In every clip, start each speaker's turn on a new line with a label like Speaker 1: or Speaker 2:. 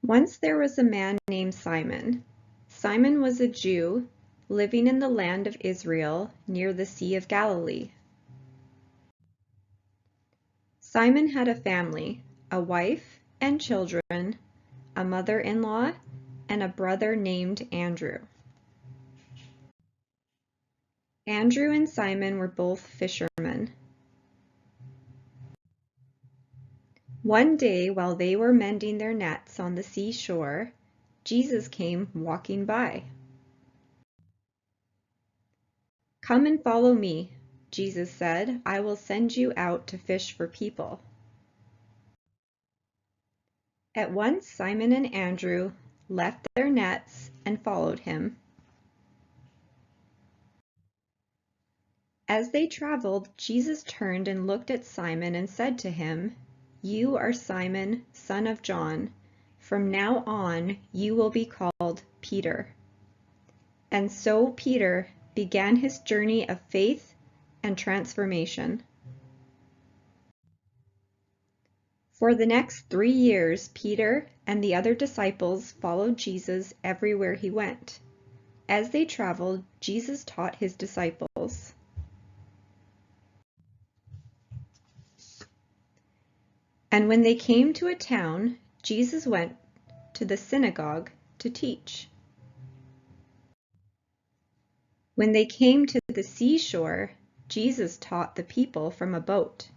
Speaker 1: Once there was a man named Simon. Simon was a Jew living in the land of Israel near the Sea of Galilee. Simon had a family, a wife and children, a mother-in-law, and a brother named Andrew. Andrew and Simon were both fishermen. One day, while they were mending their nets on the seashore, Jesus came walking by. "Come and follow me," Jesus said. "I will send you out to fish for people." At once Simon and Andrew left their nets and followed him. As they traveled, Jesus turned and looked at Simon and said to him, "You are Simon, son of John. From now on, you will be called Peter." And so Peter began his journey of faith and transformation. For the next 3 years, Peter and the other disciples followed Jesus everywhere he went. As they traveled, Jesus taught his disciples. And when they came to a town, Jesus went to the synagogue to teach. When they came to the seashore, Jesus taught the people from a boat.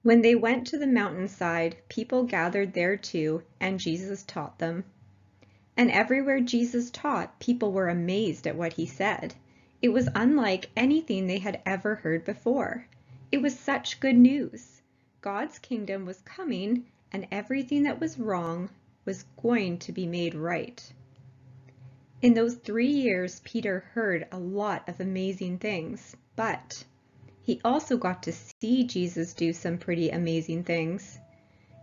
Speaker 1: When they went to the mountainside, people gathered there too, and Jesus taught them. And everywhere Jesus taught, people were amazed at what he said. It was unlike anything they had ever heard before. It was such good news. God's kingdom was coming, and everything that was wrong was going to be made right. In those 3 years, Peter heard a lot of amazing things, but he also got to see Jesus do some pretty amazing things.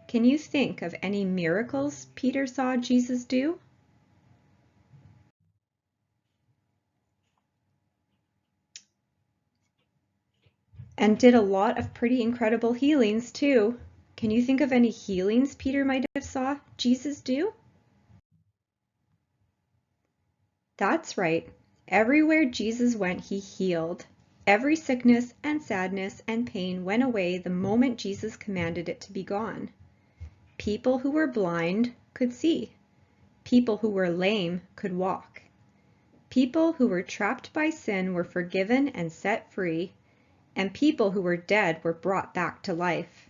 Speaker 1: Can you think of any miracles Peter saw Jesus do? And did a lot of pretty incredible healings too. Can you think of any healings Peter might have saw Jesus do? That's right. Everywhere Jesus went, he healed. Every sickness and sadness and pain went away the moment Jesus commanded it to be gone. People who were blind could see. People who were lame could walk. People who were trapped by sin were forgiven and set free, and people who were dead were brought back to life.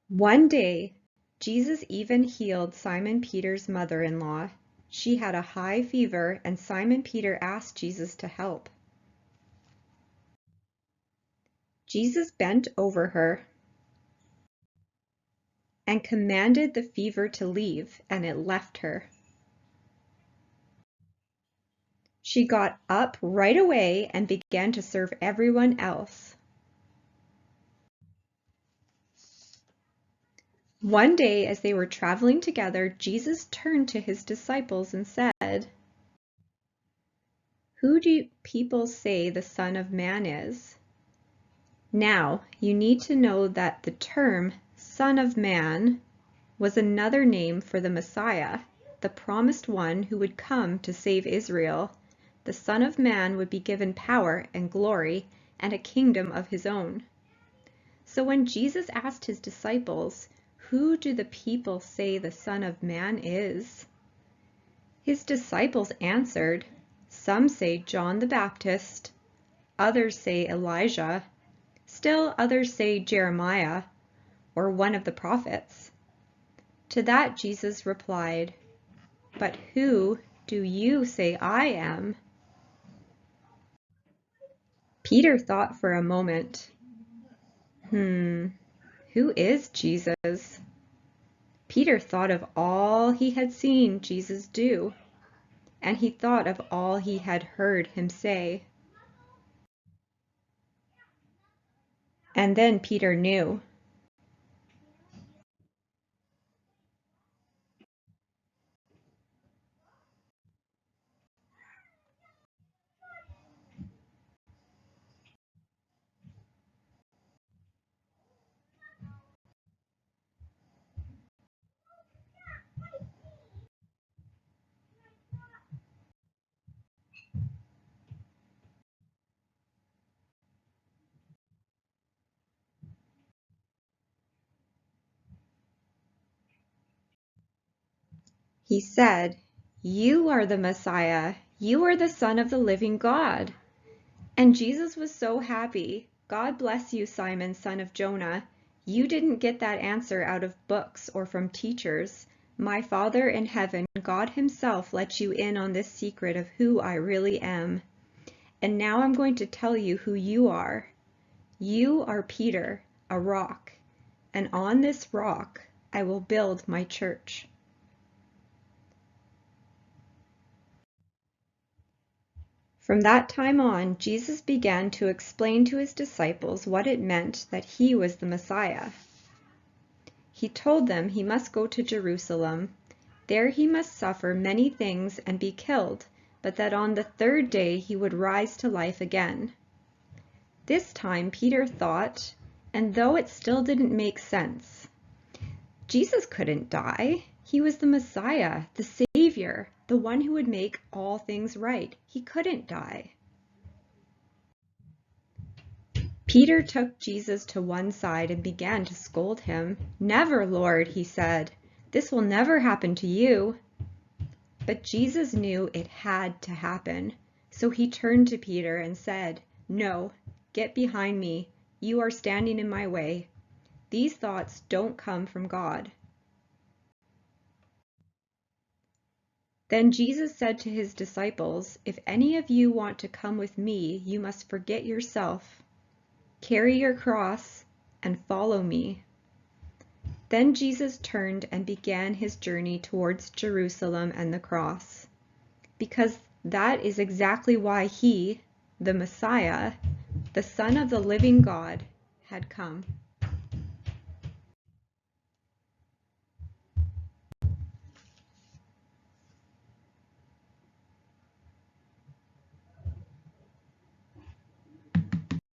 Speaker 1: One day, Jesus even healed Simon Peter's mother-in-law. She had a high fever, and Simon Peter asked Jesus to help. Jesus bent over her and commanded the fever to leave, and it left her. She got up right away and began to serve everyone else. One day, as they were traveling together, Jesus turned to his disciples and said, "Who do people say the Son of Man is?" Now, you need to know that the term Son of Man was another name for the Messiah, the promised one who would come to save Israel. The Son of Man would be given power and glory and a kingdom of his own. So when Jesus asked his disciples, "Who do the people say the Son of Man is?" His disciples answered, "Some say John the Baptist, others say Elijah, still others say Jeremiah, or one of the prophets." To that Jesus replied, "But who do you say I am?" Peter thought for a moment. Who is Jesus? Peter thought of all he had seen Jesus do, and he thought of all he had heard him say. And then Peter knew. He said, "You are the Messiah. You are the Son of the living God." And Jesus was so happy. "God bless you, Simon, son of Jonah. You didn't get that answer out of books or from teachers. My Father in heaven, God himself, let you in on this secret of who I really am. And now I'm going to tell you who you are. You are Peter, a rock, and on this rock I will build my church." From that time on, Jesus began to explain to his disciples what it meant that he was the Messiah. He told them he must go to Jerusalem. There he must suffer many things and be killed, but that on the third day he would rise to life again. This time Peter thought, and though it still didn't make sense, Jesus couldn't die. He was the Messiah, the Savior, the one who would make all things right. He couldn't die. Peter took Jesus to one side and began to scold him. "Never, Lord," he said. "This will never happen to you." But Jesus knew it had to happen. So he turned to Peter and said, "No, get behind me. You are standing in my way. These thoughts don't come from God." Then Jesus said to his disciples, "If any of you want to come with me, you must forget yourself, carry your cross, and follow me." Then Jesus turned and began his journey towards Jerusalem and the cross, because that is exactly why he, the Messiah, the Son of the living God, had come.